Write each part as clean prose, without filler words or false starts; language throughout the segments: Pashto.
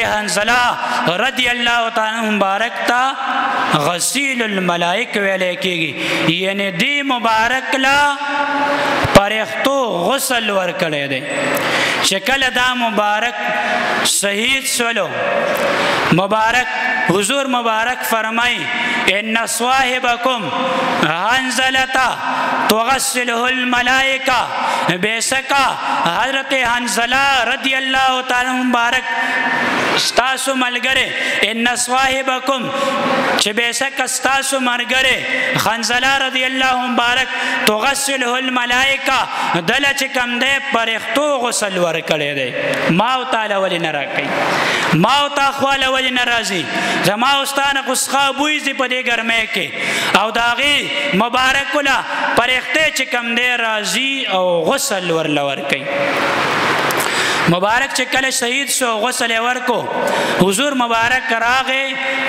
حنظلہ رضی اللہ تعالیٰ مبارک تا غسیل الملائک ویلے کیگی، یعنی دی مبارک لا پرختو غسل ورکڑے دے. شکل دا مبارک شہید سولو مبارک حضور مبارک فرمائی ان صاحبکم حنظلہ تغسلہ الملائکہ، بے شکا حضرت حنظلہ رضی اللہ تعالیٰ مبارک ستاسو ملگرے، ان صاحبکم چھ بے شک ستاسو مرگرے حنظلہ رضی اللہ مبارک تغسلہ الملائکہ دل چکم دے پرختو غسل ورکڑے دے. ماو تالا ولی نراکی ماو تا خوالا ولی نرازی زما استان قسخا بویزی پا دے گرمے کے او داغی مبارکولا پرختے چکم دے رازی او غسل ورلور کی. مبارک چکل شہید سو غسل ورکو حضور مبارک راغے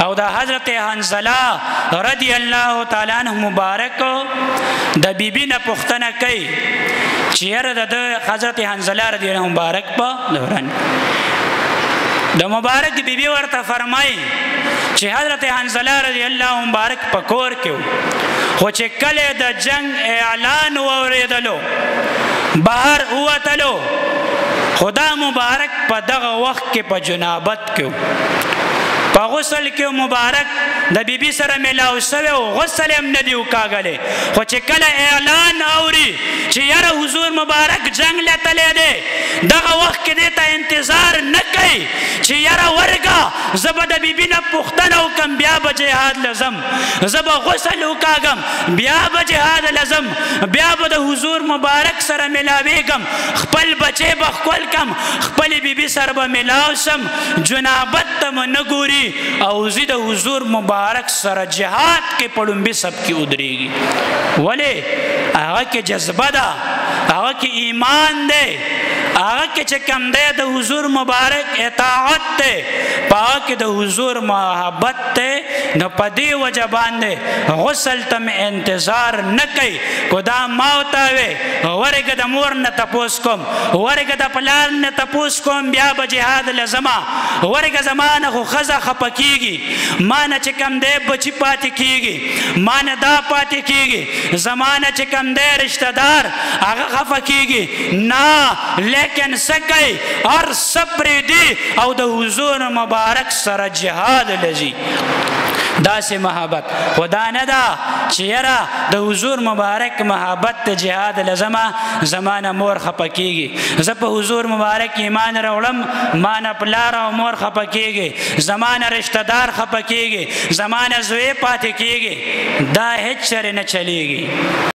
او دا حضرت حنظلہ رضی اللہ تعالیٰ عنہ مبارک دا بی بی نا پختنا کئی چیر دا حضرت حنظلہ رضی اللہ مبارک پا دوران دا مبارک بی بی ورطا فرمائی چی حضرت حنظلہ رضی اللہ مبارک پکور کیو خو چکل دا جنگ اعلان ووریدلو باہر اوتلو خدا مبارک پا دغ وقت کے پا جنابت کیو پا غسل کیو مبارک دا بی بی سر ملاو سوے و غسل ام ندیو کاگلے خو چکل اعلان آوری چی یار حضور مبارک جنگ لتلے دے دغ وقت کے دیتا انتظار نکئی چی یار ورگا زبا دا بی بی نا پختنو کم بیا با جہاد لزم زبا غسل کاگم بیا با جہاد لزم بیا با دا حضور مبارک سر ملاوے گم خپل بچے بخکول کم خپل بی بی سر با ملاو سم جنابت تم نگوری او زید حضور مبارک سر جہاد کے پڑھن بھی سب کی ادرے گی. ولے آغا کے جذبہ دا آغا کے ایمان دے آغا کے چکم دے دا حضور مبارک اطاعت دے پاگا کے دا حضور محبت دے نو پدی وجبان دے غسل تم انتظار نکئی کدا ماوتاوے ورگ دا مور نتپوس کم ورگ دا پلار نتپوس کم بیا بجہاد لزما ورگ زمان خو خزا خپکیگی مانا چکم دے بچی پاتی کیگی مانا دا پاتی کیگی زمانہ چکم دے رشتہ دار آغا خفکیگی نا لیکن سکئی اور صبر دی او دا حضور مبارک سر جہاد لزی دا سے محبت خدا ندا چیرا دا حضور مبارک محبت جہاد لزما زمانہ مور خپکیگی زب حضور مبارک ایمان روڑم مانا پلارا و مور خپکیگی زمانہ رشتہ دار خپکیگی زمانہ زوے پاتے کیگی دا ہچ سر نہ چلے گی.